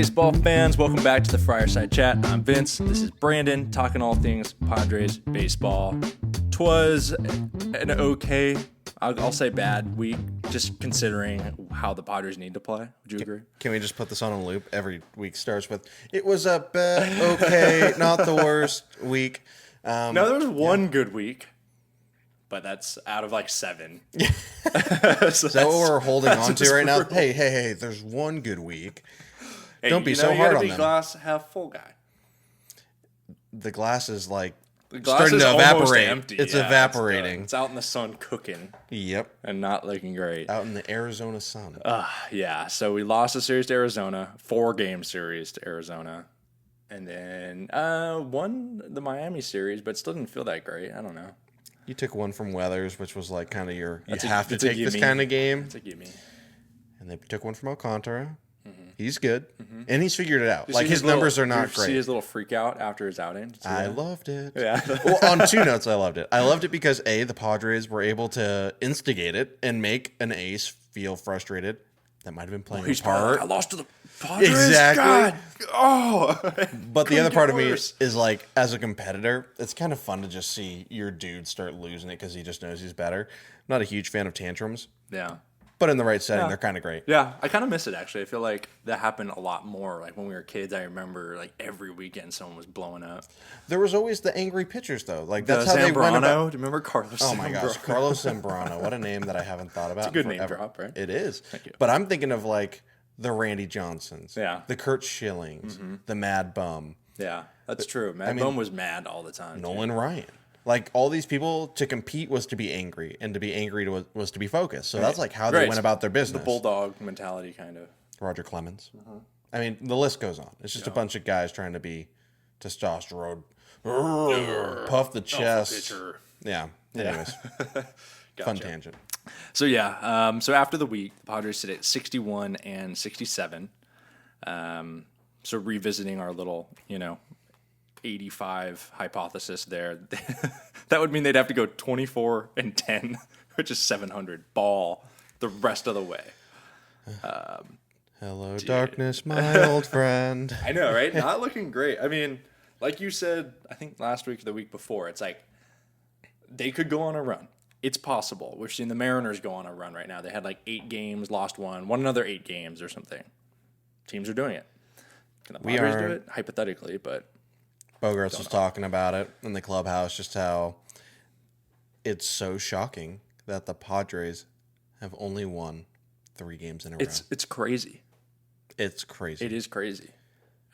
baseball fans? Welcome back to the Friarside chat. I'm Vince. This is Brandon, talking all things Padres baseball. 'Twas an okay, I'll say bad week, just considering how the Padres need to play. Would you agree? Can we just put this on a loop? Every week starts with, it was a bad, okay, not the worst week. No, there was one good week, but that's out of like 7. So is that what we're holding on to right now? Hey, there's one good week. Hey, don't be so hard on them. You gotta be glass half full guy. The glass is like glass starting is to evaporate. Empty. It's yeah, evaporating. It's out in the sun cooking. Yep. And not looking great. Out in the Arizona sun. Yeah. So we lost the series to Arizona, 4-game series to Arizona. And then won the Miami series, but still didn't feel that great. I don't know. You took one from Weathers, which was like kind of your, you That's have to take this kind of game. It's a gimme. And they took one from Alcantara. He's good. And he's figured it out. Like his little, numbers are not great. See his little freak out after his outing? I loved it. Yeah. Well, on 2 notes, I loved it. I loved it because A, the Padres were able to instigate it and make an ace feel frustrated. That might have been playing a part. I lost to the Padres. Exactly. God. Oh. But the other part of me is like, as a competitor, it's kind of fun to just see your dude start losing it because he just knows he's better. I'm not a huge fan of tantrums. Yeah. But in the right setting, they're kind of great. Yeah, I kind of miss it, actually. I feel like that happened a lot more. Like, when we were kids, I remember, like, every weekend someone was blowing up. There was always the angry pitchers, though. Like, that's how Zambrano, they went about... Do you remember Carlos Oh, my Zambrano? gosh. Carlos Zambrano. What a name that I haven't thought about. It's a good forever. name drop, right? It is. Thank you. But I'm thinking of, like, the Randy Johnsons. Yeah. The Kurt Schillings. The Mad Bum. Yeah, that's true. Mad Bum was mad all the time. Nolan Ryan. Like, all these people, to compete was to be angry, and to be angry was to be focused. So that's like how they went about their business. The bulldog mentality, kind of. Roger Clemens. I mean, the list goes on. It's just a bunch of guys trying to be testosterone, puff the chest. Yeah. Anyways, fun tangent. So yeah, so after the week, the Padres sit at 61 and 67. So revisiting our little, 85 hypothesis there, that would mean they'd have to go 24 and 10, which is 700 ball the rest of the way. Hello, darkness, my old friend. I know, right? Not looking great. I mean, like you said, I think last week or the week before, it's like they could go on a run. It's possible. We're seeing the Mariners go on a run right now. They had like 8 games, lost one another 8 games or something. Teams are doing it. Can the Padres do it? Hypothetically, but... Bogarts was talking about it in the clubhouse, just how it's so shocking that the Padres have only won 3 games in a row. It's crazy. It's crazy. It is crazy.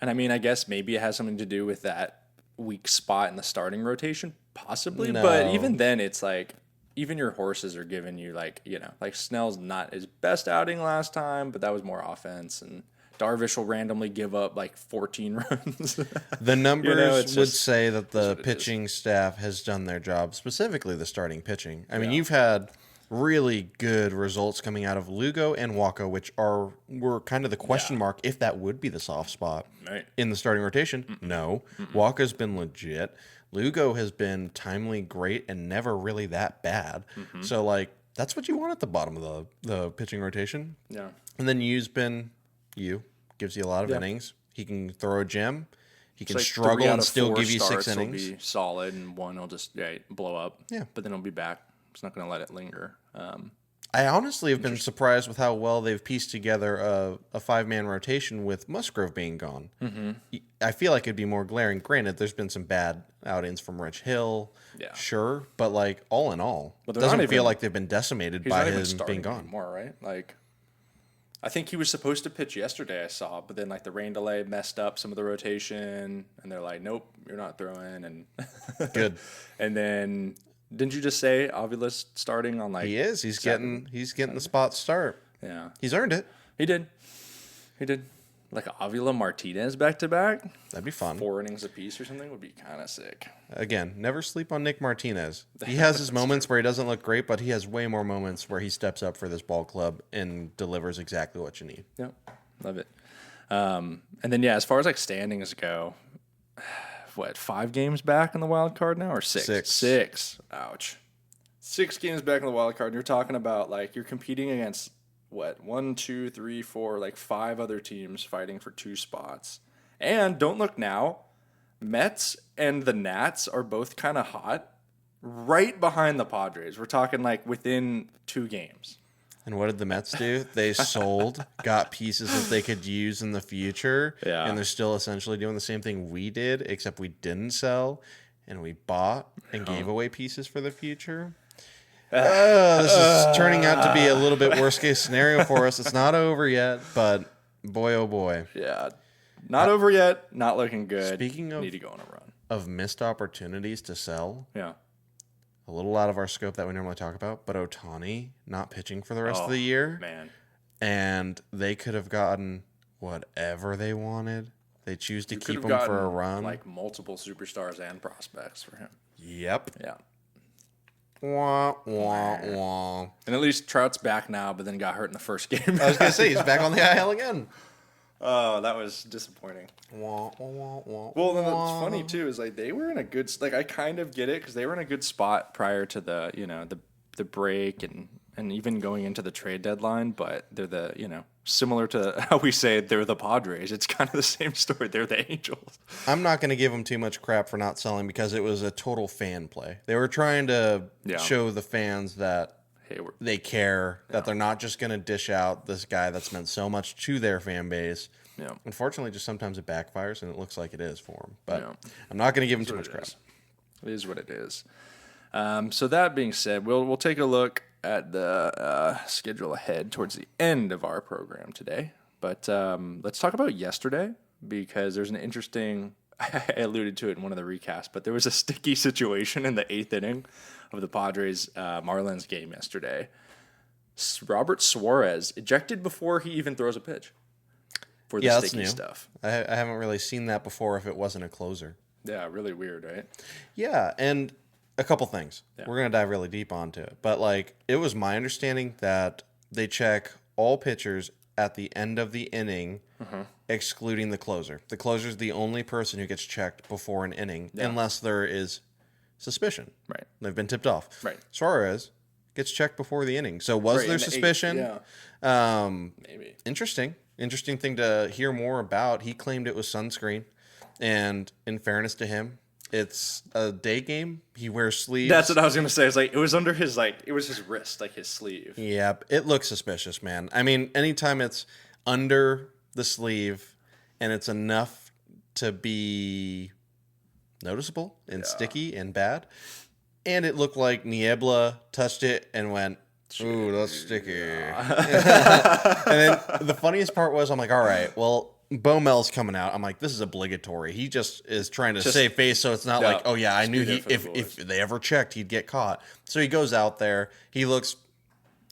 And I mean, I guess maybe it has something to do with that weak spot in the starting rotation, possibly. No. But even then, it's like, even your horses are giving you like Snell's not his best outing last time, but that was more offense, and Darvish will randomly give up like 14 runs. The numbers would say that the pitching staff has done their job, specifically the starting pitching. I mean, you've had really good results coming out of Lugo and Waka, which were kind of the question mark if that would be the soft spot in the starting rotation. No. Waka's been legit. Lugo has been timely great and never really that bad. So, like, that's what you want at the bottom of the pitching rotation. Yeah. And then gives you a lot of innings. He can throw a gem. He can struggle and still give you 6 innings. Will be solid, and one will just blow up. Yeah, but then he'll be back. It's not going to let it linger. I honestly have been surprised with how well they've pieced together a 5-man rotation with Musgrove being gone. I feel like it'd be more glaring. Granted, there's been some bad outings from Rich Hill, sure, but like all in all, it doesn't feel like they've been decimated by him being gone. Anymore, right? Like, I think he was supposed to pitch yesterday, I saw, but then like the rain delay messed up some of the rotation, and they're like, nope, you're not throwing. And good. And then didn't you just say Avila's starting on like? He is. He's getting the spot start. Yeah, he's earned it. He did. Like Avila Martinez back to back. That'd be fun. 4 innings apiece or something would be kind of sick. Again, never sleep on Nick Martinez. He has his moments where he doesn't look great, but he has way more moments where he steps up for this ball club and delivers exactly what you need. Yep, love it. And then as far as like standings go, 5 games back in the wild card now, or 6? 6. Ouch. 6 games back in the wild card. And you're talking about like you're competing against 1, 2, 3, 4, like 5 other teams fighting for 2 spots. And don't look now, Mets and the Nats are both kind of hot, right behind the Padres. We're talking like within 2 games. And what did the Mets do? They sold, got pieces that they could use in the future, and they're still essentially doing the same thing we did, except we didn't sell, and we bought and gave away pieces for the future. This is turning out to be a little bit worst case scenario for us. It's not over yet, but boy, oh boy. Yeah, not over yet, not looking good. Speaking of, need to go on a run. Of missed opportunities to sell. Yeah. A little out of our scope that we normally talk about, but Ohtani not pitching for the rest of the year. Man. And they could have gotten whatever they wanted. They choose to keep him for a run. Like multiple superstars and prospects for him. Yep. Yeah. Wah, wah, wah. And at least Trout's back now, but then got hurt in the first game. I was going to say, he's back on the IL again. Oh, that was disappointing. Wah, wah, wah, well, then what's funny too is like they were in a good I kind of get it because they were in a good spot prior to the the break and even going into the trade deadline. But they're similar to how we say they're the Padres. It's kind of the same story. They're the Angels. I'm not going to give them too much crap for not selling because it was a total fan play. They were trying to show the fans that they care, that they're not just going to dish out this guy that's meant so much to their fan base. Yeah. Unfortunately, just sometimes it backfires, and it looks like it is for them. But I'm not going to give them too much crap. It is what it is. So that being said, we'll take a look at the schedule ahead towards the end of our program today. But let's talk about yesterday because there's an interesting. I alluded to it in one of the recasts, but there was a sticky situation in the 8th inning of the Padres Marlins game yesterday. Robert Suarez ejected before he even throws a pitch for the sticky stuff. I haven't really seen that before if it wasn't a closer. Yeah, really weird, right? Yeah, and a couple things. Yeah. We're going to dive really deep onto it. But, it was my understanding that they check all pitchers at the end of the inning, excluding the closer. The closer is the only person who gets checked before an inning, unless there is suspicion. Right. They've been tipped off. Right. Suarez gets checked before the inning. So was there suspicion? Maybe. Interesting thing to hear more about. He claimed it was sunscreen. And in fairness to him, it's a day game. He wears sleeves. That's what I was going to say. It's it was under his, it was his wrist, his sleeve. Yep. It looks suspicious, man. I mean, anytime it's under the sleeve and it's enough to be noticeable and sticky and bad, and it looked like Niebla touched it and went, ooh, that's sticky. Yeah. And then the funniest part was, I'm like, all right, well, Bomel's coming out. I'm like, this is obligatory. He just is trying to save face, so it's not like, oh yeah, I knew if they ever checked, he'd get caught. So he goes out there. He looks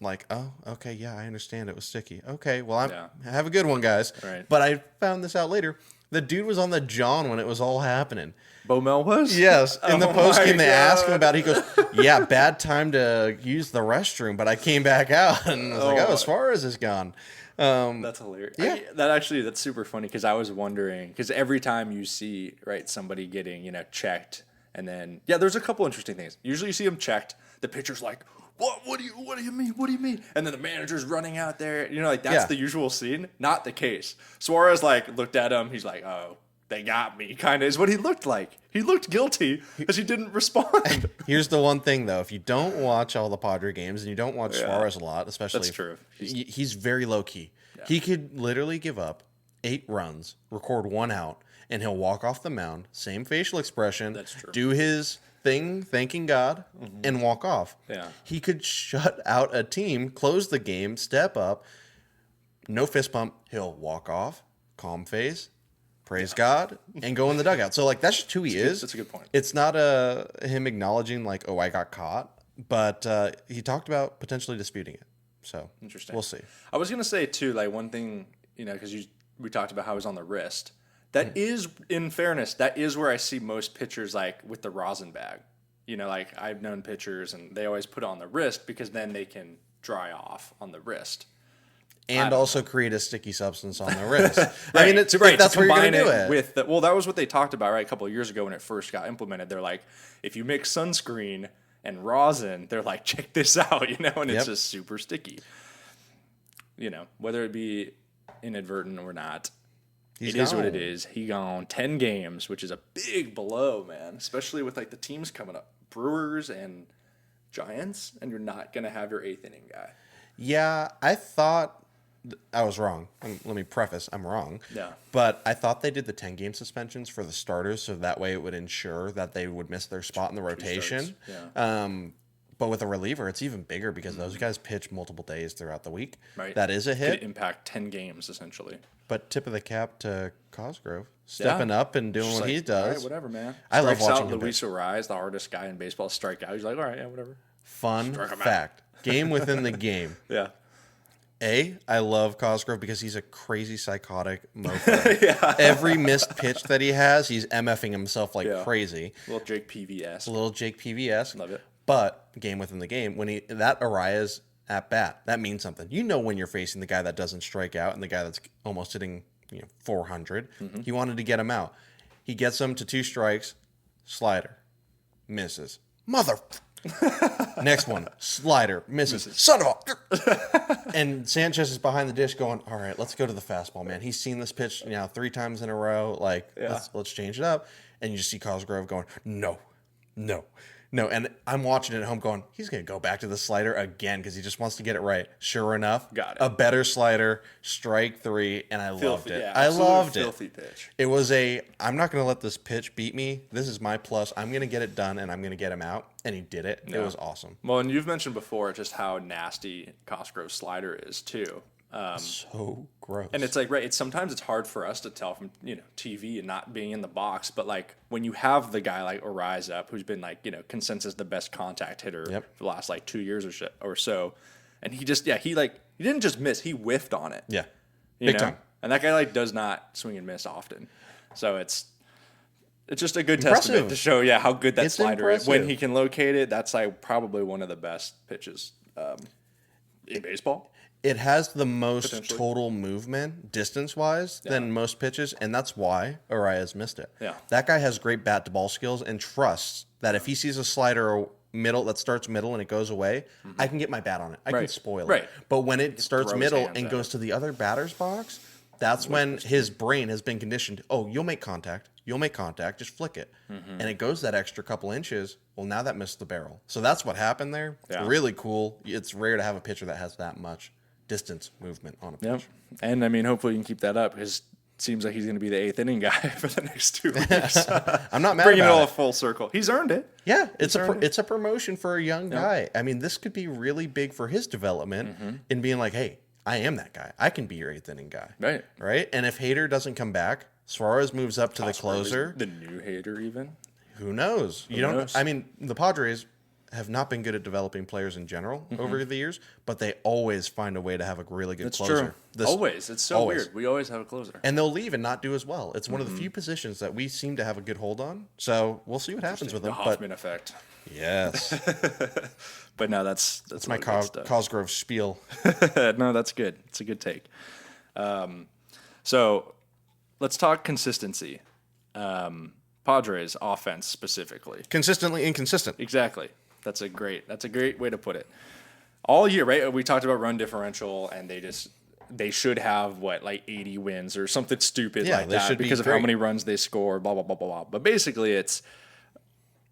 like, oh, okay, yeah, I understand. It was sticky. Okay, well, have a good one, guys. Right. But I found this out later. The dude was on the John when it was all happening. Bomel was? Yes. In the post game, they asked him about it. He goes, yeah, bad time to use the restroom, but I came back out. And I was like, as far as is gone. That's hilarious. Yeah. That's super funny because I was wondering, because every time you see, somebody getting, checked, and then, there's a couple interesting things. Usually you see them checked, the pitcher's like, what do you mean? And then the manager's running out there, that's the usual scene. Not the case. Suarez, looked at him, he's like, oh, they got me, kind of is what he looked like. He looked guilty because he didn't respond. Here's the one thing, though. If you don't watch all the Padre games and you don't watch Suarez a lot, especially... That's true. He's very low-key. Yeah. He could literally give up 8 runs, record 1 out, and he'll walk off the mound, same facial expression, That's true. Do his thing, thanking God, and walk off. Yeah. He could shut out a team, close the game, step up, no fist pump, he'll walk off, calm face, praise God, and go in the dugout. So, that's just who he is. That's a good point. It's not him acknowledging, I got caught. But he talked about potentially disputing it. So, interesting. We'll see. I was going to say, too, one thing, because we talked about how it was on the wrist. That is, in fairness, that is where I see most pitchers, with the rosin bag. I've known pitchers, and they always put it on the wrist because then they can dry off on the wrist. And also create a sticky substance on the wrist. Right. I mean, that's where you're going to do it. With that was what they talked about, a couple of years ago when it first got implemented. They're like, if you mix sunscreen and rosin, they're like, check this out, and it's just super sticky. whether it be inadvertent or not, He's it is what it gone. is. He gone 10 games, which is a big blow, man, especially with like the teams coming up, Brewers and Giants, and you're not going to have your 8th inning guy. Yeah, I thought I was wrong. Let me preface, I'm wrong. Yeah. But I thought they did the 10-game suspensions for the starters so that way it would ensure that they would miss their spot in the rotation. Yeah. But with a reliever, it's even bigger because those guys pitch multiple days throughout the week. Right. That is a hit. Could impact 10 games, essentially. But tip of the cap to Cosgrove. Stepping up and doing Just what he all does. right, whatever, man. I love Strikes watching out him Luis pitch. Suarez, the hardest guy in baseball, strike out. He's like, all right, yeah, whatever. Fun Strike him out. fact. Game within the game. Yeah. I love Cosgrove because he's a crazy psychotic mofo. Every missed pitch that he has, he's MFing himself like crazy. Little Jake PVS. Little Jake PVS. Love it. But game within the game, when that Arias at bat, that means something. You know when you're facing the guy that doesn't strike out and the guy that's almost hitting 400. He wanted to get him out. He gets him to 2 strikes, slider, misses. Mother. Next one, slider, misses. Son of a. And Sanchez is behind the dish going, all right, let's go to the fastball, man. He's seen this pitch 3 times in a row. Like, let's change it up. And you just see Cosgrove going, no. And I'm watching it at home going, he's going to go back to the slider again because he just wants to get it right. Sure enough, got it. A better slider, strike 3, and I loved it. Yeah, I loved filthy it. pitch. It was I'm not going to let this pitch beat me. This is my plus. I'm going to get it done, and I'm going to get him out. And he did it. Yeah. It was awesome. Well, and you've mentioned before just how nasty Cosgrove's slider is, too. So gross. And it's like, right, sometimes it's hard for us to tell from, TV and not being in the box. But, like, when you have the guy like Arias up, who's been, like, consensus the best contact hitter for the last, like, 2 years or so. And he just, he didn't just miss. He whiffed on it. Yeah. Big time. And that guy, like, does not swing and miss often. So it's just a good testament to show, how good that slider is. When he can locate it, that's, like, probably one of the best pitches in baseball. It has the most total movement, distance-wise, than most pitches, and that's why Arias missed it. Yeah. That guy has great bat-to-ball skills and trusts that if he sees a slider middle that starts middle and it goes away, I can get my bat on it. I can spoil it. Right. But when it starts middle and goes to the other batter's box, that's when his brain has been conditioned. Oh, you'll make contact. Just flick it. And it goes that extra couple inches. Well, now that missed the barrel. So that's what happened there. Yeah. Really cool. It's rare to have a pitcher that has that much distance movement on a pitch. Yep. And, I mean, hopefully you can keep that up because it seems like he's going to be the 8th inning guy for the next 2 weeks. I'm not mad Bringing about it all it. full circle. He's earned it. Yeah, it's a promotion for a young guy. I mean, this could be really big for his development in being like, hey, I am that guy. I can be your 8th inning guy. Right? And if Hader doesn't come back, Suarez moves up to the closer. The new Hader even. Who knows? Who knows? I mean, the Padres have not been good at developing players in general over the years, but they always find a way to have a really good closer. True. Always. It's so weird. We always have a closer. And they'll leave and not do as well. It's one of the few positions that we seem to have a good hold on. So we'll see what happens with them. The Hoffman effect. Yes. But no, that's my Cosgrove spiel. No, that's good. It's a good take. So let's talk consistency. Padres offense specifically. Consistently inconsistent. Exactly. That's a great way to put it. All year, right? We talked about run differential, and they should have 80 wins or something stupid like that because of how many runs they score. Blah blah blah blah blah. But basically, it's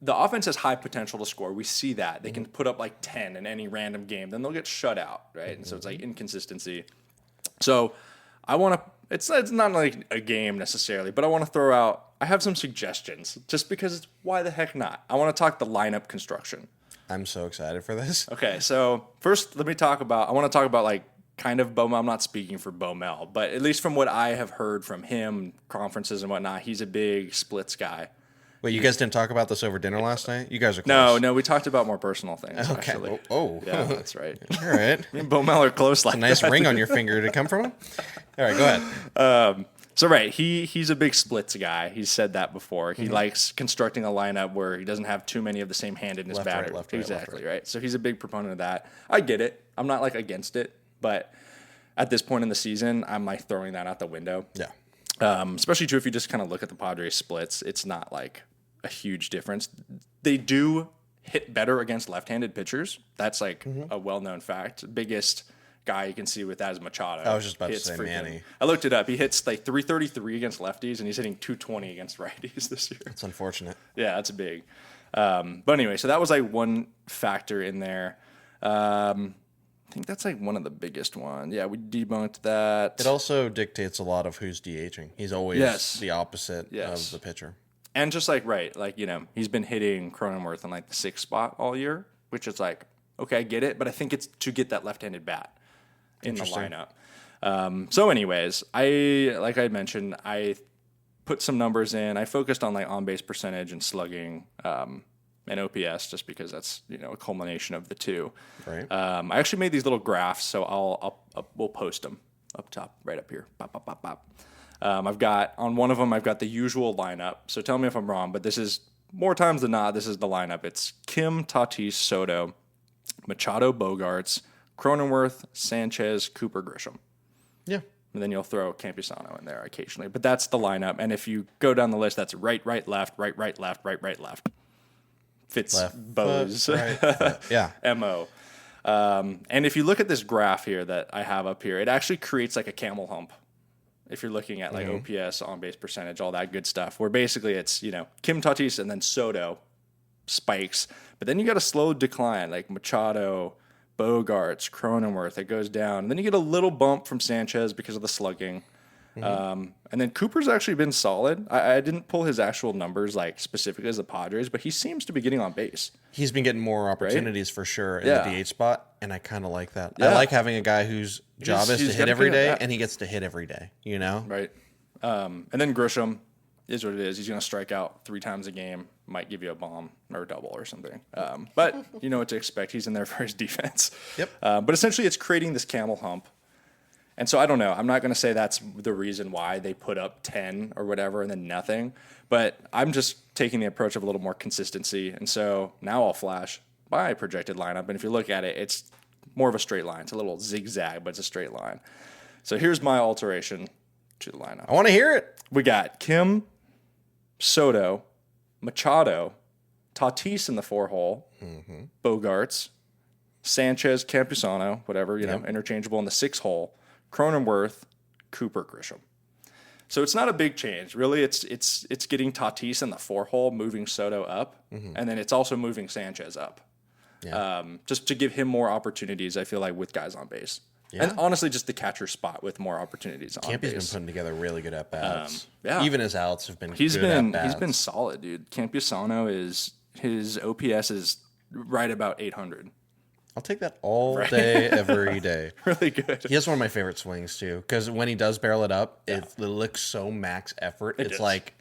the offense has high potential to score. We see that they can put up 10 in any random game, then they'll get shut out, right? And so it's inconsistency. So I want to. It's not like a game necessarily, but I want to throw out. I have some suggestions, just because it's why the heck not. I want to talk the lineup construction. I'm so excited for this. Okay, so first I want to talk about kind of Bomel. I'm not speaking for Bomel, but at least from what I have heard from him, conferences and whatnot, he's a big splits guy. Wait, you guys didn't talk about this over dinner last night? You guys are close. No, we talked about more personal things, okay. actually. Oh. Yeah, that's right. All right. Me and Bomel are close like that. Nice ring on your finger to come from him? All right, go ahead. So, right, he's a big splits guy. He's said that before. He likes constructing a lineup where he doesn't have too many of the same handedness batter. Left, right. Exactly, right. So he's a big proponent of that. I get it. I'm not against it, but at this point in the season, I'm throwing that out the window. Yeah. Especially true if you just kind of look at the Padres splits. It's not a huge difference. They do hit better against left-handed pitchers. That's a well-known fact. Biggest guy you can see with that is Machado. I was just about to say Manny. I looked it up. He hits like 333 against lefties, and he's hitting 220 against righties this year. That's unfortunate. Yeah, that's big. But anyway, so that was like one factor in there. I think that's like one of the biggest ones. Yeah, we debunked that. It also dictates a lot of who's DHing. He's always the opposite of the pitcher. And just like, he's been hitting Cronenworth in like the 6th spot all year, which is like, okay, I get it, but I think it's to get that left-handed bat in the lineup. So anyways, like I mentioned, I put some numbers in. I focused on like on-base percentage and slugging and OPS just because that's, a culmination of the two. Right. I actually made these little graphs, so we'll post them up top, right up here. Pop, pop, pop, pop. I've got, on one of them, I've got the usual lineup. So tell me if I'm wrong, but this is, more times than not, this is the lineup. It's Kim, Tatis, Soto, Machado, Bogarts, Cronenworth, Sanchez, Cooper, Grisham. Yeah. And then you'll throw Campusano in there occasionally. But that's the lineup. And if you go down the list, that's right, left, right, left, right, left. Fits Bo's MO. And if you look at this graph here that I have up here, it actually creates like a camel hump. If you're looking at like OPS, on-base percentage, all that good stuff, where basically it's, Kim, Tatis, and then Soto spikes. But then you got a slow decline, like Machado, Bogarts, Cronenworth, it goes down. And then you get a little bump from Sanchez because of the slugging. And then Cooper's actually been solid. I didn't pull his actual numbers like specifically as the Padres, but he seems to be getting on base. He's been getting more opportunities for sure in the DH spot, and I kind of like that. I like having a guy whose job is to hit every day, and he gets to hit every day, Right. And then Grisham is what it is. He's going to strike out 3 times a game, might give you a bomb or a double or something. But you know what to expect. He's in there for his defense. Yep. But essentially it's creating this camel hump. And so I don't know. I'm not going to say that's the reason why they put up 10 or whatever and then nothing. But I'm just taking the approach of a little more consistency. And so now I'll flash my projected lineup. And if you look at it, it's more of a straight line. It's a little zigzag, but it's a straight line. So here's my alteration to the lineup. I want to hear it. We got Kim, Soto, Machado, Tatis in the 4-hole, Bogarts, Sanchez, Campusano, whatever, interchangeable in the 6-hole, Cronenworth, Cooper, Grisham. So it's not a big change. Really, it's getting Tatis in the 4-hole, moving Soto up, and then it's also moving Sanchez up. Yeah. Just to give him more opportunities, I feel like, with guys on base. Yeah. And honestly, just the catcher spot with more opportunities on base. Campy's been putting together really good at-bats. Even his outs have been good at-bats. He's been solid, dude. Campusano his OPS is right about 800. I'll take that all day, every day. Really good. He has one of my favorite swings, too, because when he does barrel it up, it looks so max effort. It's like...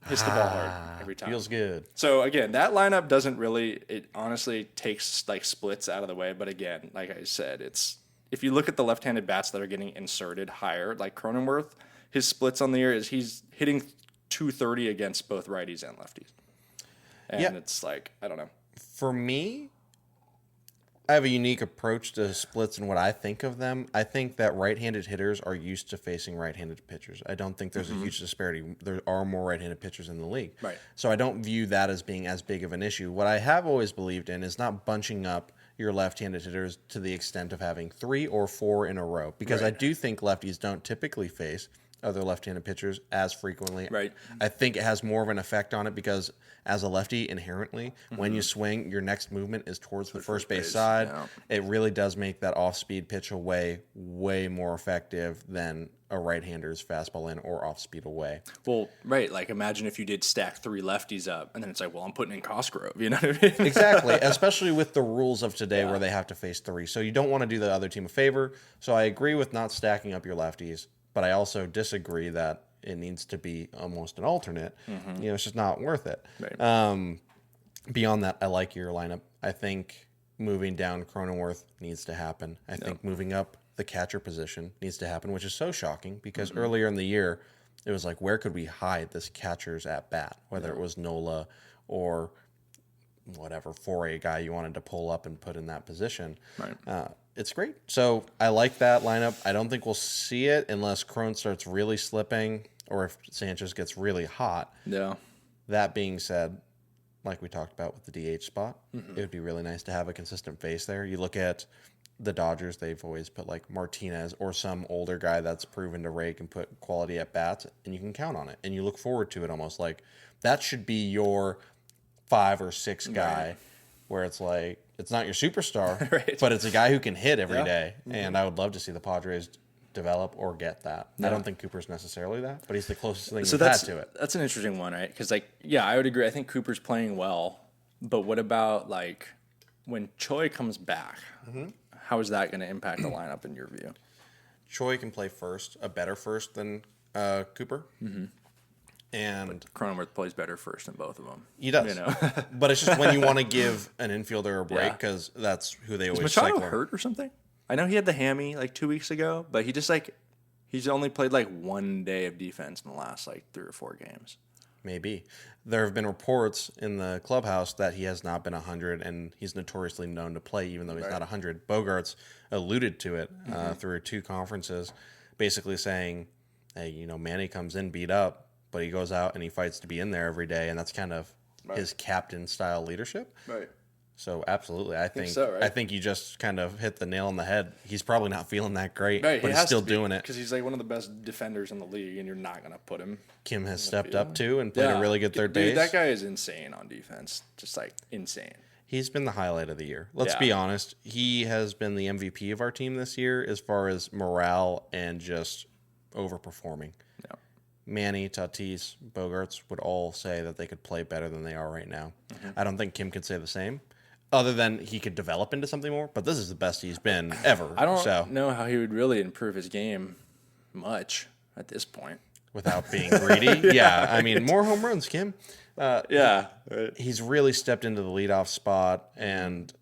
Hits the ball hard every time. Feels good. So, again, that lineup doesn't really... It honestly takes, like, splits out of the way. But, again, like I said, it's... If you look at the left-handed bats that are getting inserted higher, like Cronenworth, his splits on the year is he's hitting 230 against both righties and lefties. And it's like, I don't know. For me... I have a unique approach to splits and what I think of them. I think that right-handed hitters are used to facing right-handed pitchers. I don't think there's a huge disparity. There are more right-handed pitchers in the league. Right. So I don't view that as being as big of an issue. What I have always believed in is not bunching up your left-handed hitters to the extent of having 3 or 4 in a row. Because I do think lefties don't typically face other left-handed pitchers as frequently. Right. I think it has more of an effect on it because as a lefty, inherently, when you swing, your next movement is towards the first base side. Yeah. It really does make that off-speed pitch away way more effective than a right-hander's fastball in or off-speed away. Well, right. Like, imagine if you did stack 3 lefties up, and then it's like, well, I'm putting in Cosgrove. You know what I mean? Exactly. Especially with the rules of today where they have to face 3. So you don't want to do the other team a favor. So I agree with not stacking up your lefties, but I also disagree that it needs to be almost an alternate. It's just not worth it. Right. Beyond that, I like your lineup. I think moving down Cronenworth needs to happen. I think moving up the catcher position needs to happen, which is so shocking because earlier in the year, it was like, where could we hide this catcher's at bat? Whether it was Nola or whatever 4A guy you wanted to pull up and put in that position. Right. It's great. So I like that lineup. I don't think we'll see it unless Cron starts really slipping or if Sanchez gets really hot. Yeah. That being said, like we talked about with the DH spot, it would be really nice to have a consistent face there. You look at the Dodgers, they've always put like Martinez or some older guy that's proven to rake and put quality at bats, and you can count on it. And you look forward to it almost like that should be your 5 or 6 guy, right, where it's like, it's not your superstar, right, but it's a guy who can hit every day. Mm-hmm. And I would love to see the Padres develop or get that. Yeah. I don't think Cooper's necessarily that, but he's the closest thing we've had to it. That's an interesting one, right? Because, like, yeah, I would agree. I think Cooper's playing well, but what about, like, when Choi comes back, mm-hmm, how is that going to impact the lineup in your view? Choi can play first, a better first than Cooper. Mm-hmm. And Cronenworth plays better first than both of them. He does. But it's just when you want to give an infielder a break, because that's who they always cycle. Is Machado hurt or something? I know he had the hammy like 2 weeks ago, but he just he's only played like 1 day of defense in the last like 3 or 4 games. Maybe. There have been reports in the clubhouse that he has not been 100, and he's notoriously known to play even though he's not 100. Bogarts alluded to it through 2 conferences, basically saying, hey, Manny comes in beat up, but he goes out and he fights to be in there every day, and that's kind of his captain-style leadership. Right. So, absolutely. I think so, right? I think you just kind of hit the nail on the head. He's probably not feeling that great, but he's still doing it. Because he's like one of the best defenders in the league, and you're not going to put him. Kim has stepped up, too, and played a really good third base. That guy is insane on defense. Just, like, insane. He's been the highlight of the year. Let's be honest. He has been the MVP of our team this year as far as morale and just overperforming. Yeah. Manny, Tatis, Bogarts would all say that they could play better than they are right now. Mm-hmm. I don't think Kim could say the same, other than he could develop into something more, but this is the best he's been ever. I don't know how he would really improve his game much at this point. Without being greedy? Yeah, I mean, more home runs, Kim. Right. He's really stepped into the leadoff spot and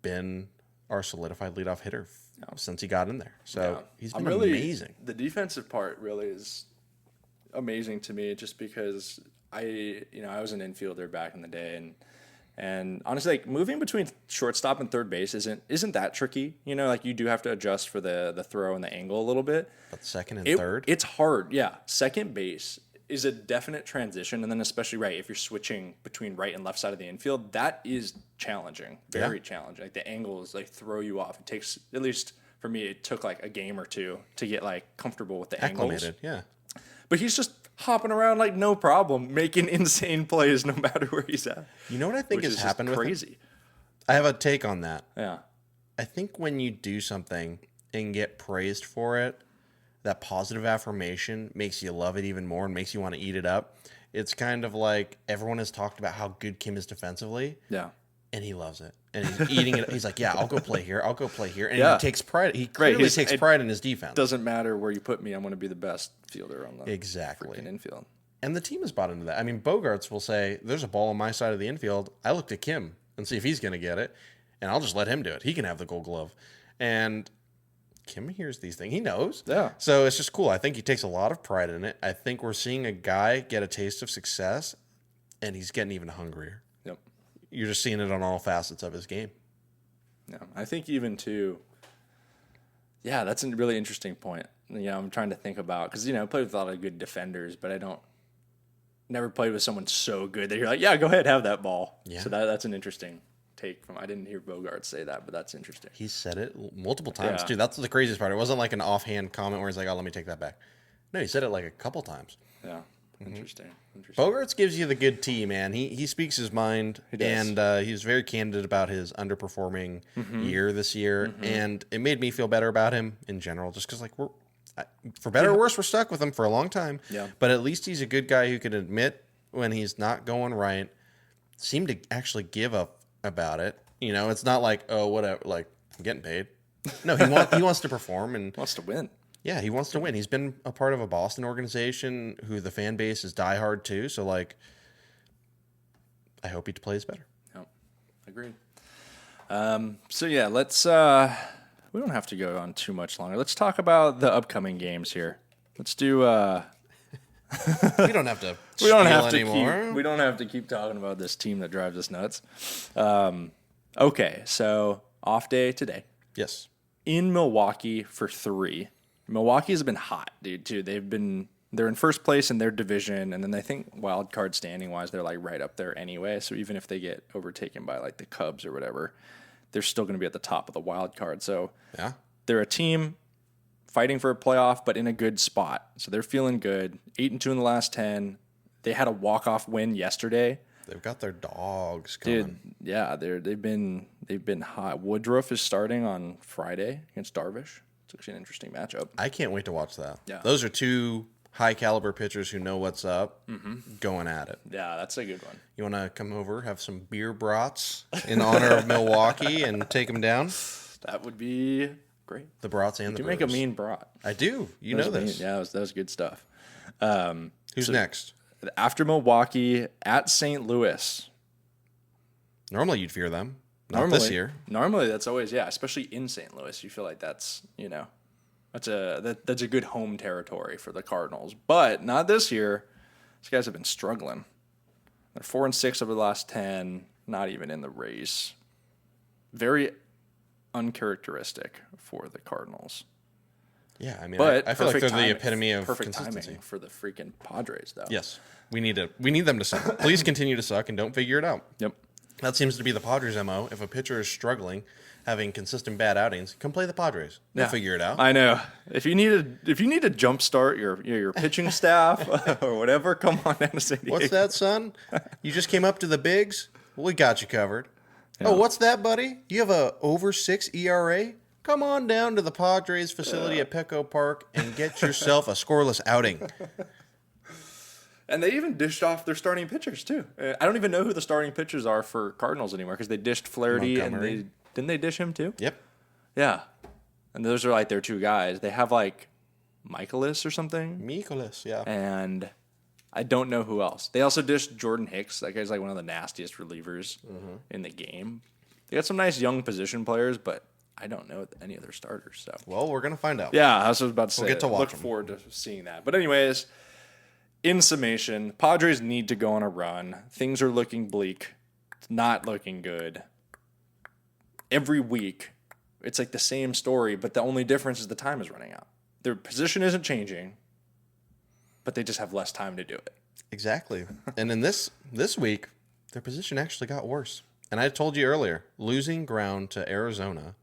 been our solidified leadoff hitter since he got in there. So he's been amazing. The defensive part really is amazing to me, just because I was an infielder back in the day, and honestly, like, moving between shortstop and third base isn't that tricky. Like, you do have to adjust for the throw and the angle a little bit. But second and third, it's hard. Yeah, second base is a definite transition, and then especially if you're switching between right and left side of the infield, that is challenging, very challenging. Like, the angles throw you off. It takes, at least for me, it took like a game or 2 to get like comfortable with the angles. Yeah. But he's just hopping around like no problem, making insane plays no matter where he's at. You know what I think has happened with crazy. I have a take on that. Yeah. I think when you do something and get praised for it, that positive affirmation makes you love it even more and makes you want to eat it up. It's kind of like everyone has talked about how good Kim is defensively. Yeah. And he loves it. And he's eating it. He's like, yeah, I'll go play here. I'll go play here. And he takes pride. He clearly takes pride in his defense. Doesn't matter where you put me. I'm going to be the best fielder on the freaking infield. And the team has bought into that. I mean, Bogarts will say, there's a ball on my side of the infield. I look to Kim and see if he's going to get it. And I'll just let him do it. He can have the Gold Glove. And Kim hears these things. He knows. Yeah. So it's just cool. I think he takes a lot of pride in it. I think we're seeing a guy get a taste of success, and he's getting even hungrier. Yep. You're just seeing it on all facets of his game. Yeah. I think even too, that's a really interesting point. I'm trying to think about, because, I played with a lot of good defenders, but never played with someone so good that you're like, yeah, go ahead, have that ball. Yeah. So that's an interesting take from. I didn't hear Bogarts say that, but that's interesting. He said it multiple times too. That's the craziest part. It wasn't like an offhand comment where he's like, "Oh, let me take that back." No, he said it like a couple times. Yeah, interesting. Bogarts gives you the good tea, man. He speaks his mind, and he was very candid about his underperforming year this year, and it made me feel better about him in general, just because for better or worse, we're stuck with him for a long time. Yeah, but at least he's a good guy who can admit when he's not going right. Seem to actually give up about it. It's not like, oh, whatever, like, I'm getting paid. No, he wants to perform and wants to win. Yeah, he wants to win. He's been a part of a Boston organization who the fan base is diehard too. So, like, I hope he plays better. Yep, agreed. Let's. We don't have to go on too much longer. Let's talk about the upcoming games here. Let's do. We don't have to. We don't have to anymore. We don't have to keep talking about this team that drives us nuts. Okay, so off day today. Yes. In Milwaukee for 3. Milwaukee has been hot, dude. Too. They're in first place in their division, and then I think wild card standing wise, they're like right up there anyway. So even if they get overtaken by like the Cubs or whatever, they're still going to be at the top of the wild card. So Yeah. they're a team fighting for a playoff, but in a good spot. So they're feeling good. 8-2 in the last 10. They had a walk-off win yesterday. They've got their dogs coming. Dude, yeah, they've been hot. Woodruff is starting on Friday against Darvish. It's actually an interesting matchup. I can't wait to watch that. Yeah. Those are two high-caliber pitchers who know what's up, going at it. Yeah, that's a good one. You want to come over, have some beer brats in honor of Milwaukee, and take them down? That would be great. The brats and the You brews. make a mean brat. I do. You know this. Yeah, that was good stuff. Who's next? After Milwaukee, at St. Louis. Normally you'd fear them. Not this year. Normally that's always, especially in St. Louis. You feel like that's a good home territory for the Cardinals. But not this year. These guys have been struggling. They're 4-6 over the last 10, not even in the race. Very uncharacteristic for the Cardinals. Yeah, I mean, But I feel like they're timing, the epitome of perfect consistency. timing for the freaking Padres, though. Yes, we need them to suck. Please continue to suck and don't figure it out. Yep. That seems to be the Padres' MO. If a pitcher is struggling, having consistent bad outings, come play the Padres. They'll figure it out. I know. If you need to jumpstart your pitching staff or whatever, come on down to San Diego. What's that, son? You just came up to the bigs? We got you covered. Yeah. Oh, what's that, buddy? You have a over 6 ERA? Come on down to the Padres facility at Petco Park and get yourself a scoreless outing. And they even dished off their starting pitchers, too. I don't even know who the starting pitchers are for Cardinals anymore because they dished Flaherty and didn't they dish him, too? Yep. Yeah. And those are like their two guys. They have like Michaelis or something. Michaelis, yeah. And I don't know who else. They also dished Jordan Hicks. That guy's like one of the nastiest relievers in the game. They got some nice young position players, but I don't know any of their starters. So well, we're gonna find out. Yeah, I was about to say. We'll get to watch Look them. forward to seeing that. But anyways, in summation, Padres need to go on a run. Things are looking bleak. It's not looking good. Every week, it's like the same story, but the only difference is the time is running out. Their position isn't changing, but they just have less time to do it. Exactly. And in this week, their position actually got worse. And I told you earlier, losing ground to Arizona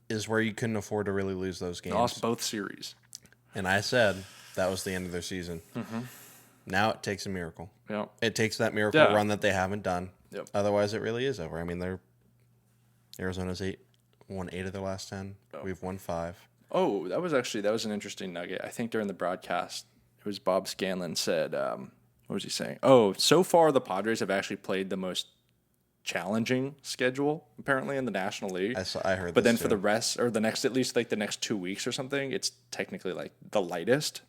is where you couldn't afford to really lose those games. They lost both series. And I said that was the end of their season. Now it takes a miracle. Yep. It takes that miracle run that they haven't done. Yep. Otherwise, it really is over. I mean, Arizona's won 8 of their last 10. We've won 5. Oh, that was an interesting nugget. I think during the broadcast, it was Bob Scanlon said, what was he saying? Oh, so far the Padres have actually played the most challenging schedule apparently in the National League. I heard but this then too. for the rest, or the next, at least like the next 2 weeks or something, it's technically like the lightest.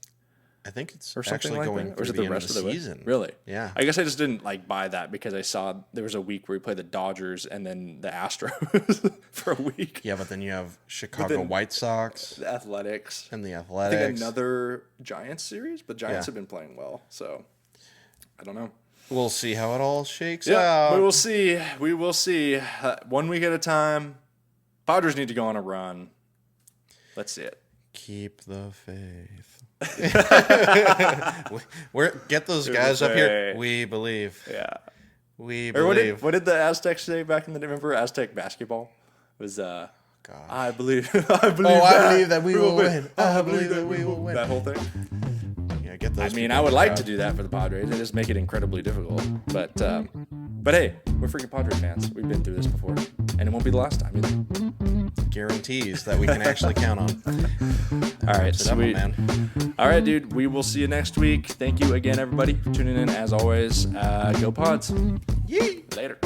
I think it's Or something actually like going that. Or through is it the the end rest of of the the season. Really? Yeah. I guess I just didn't like buy that because I saw there was a week where we played the Dodgers and then the Astros for a week. Yeah, but then you have Chicago White Sox The Athletics. and the I Athletics. think another Giants series, but Giants have been playing well, so I don't know. We'll see how it all shakes Yeah, out. we will see. We will see. 1 week at a time. Padres need to go on a run. Let's see it. Keep the faith. Get those guys up here. We believe. Yeah. We Or believe. what did the Aztecs say back in the day? Remember Aztec basketball? It was God. I believe. I believe that we will win. I believe that we will win. That whole thing. Yeah, get those. I mean, people I would in the like crowd. to do that for the Padres. They just make it incredibly difficult. But hey, we're freaking Padres fans. We've been through this before, and it won't be the last time either. Guarantees that we can actually count on. All right, Wraps it up, sweet. man. All right, dude. We will see you next week. Thank you again, everybody, for tuning in. As always, go Pods. Yee. Later.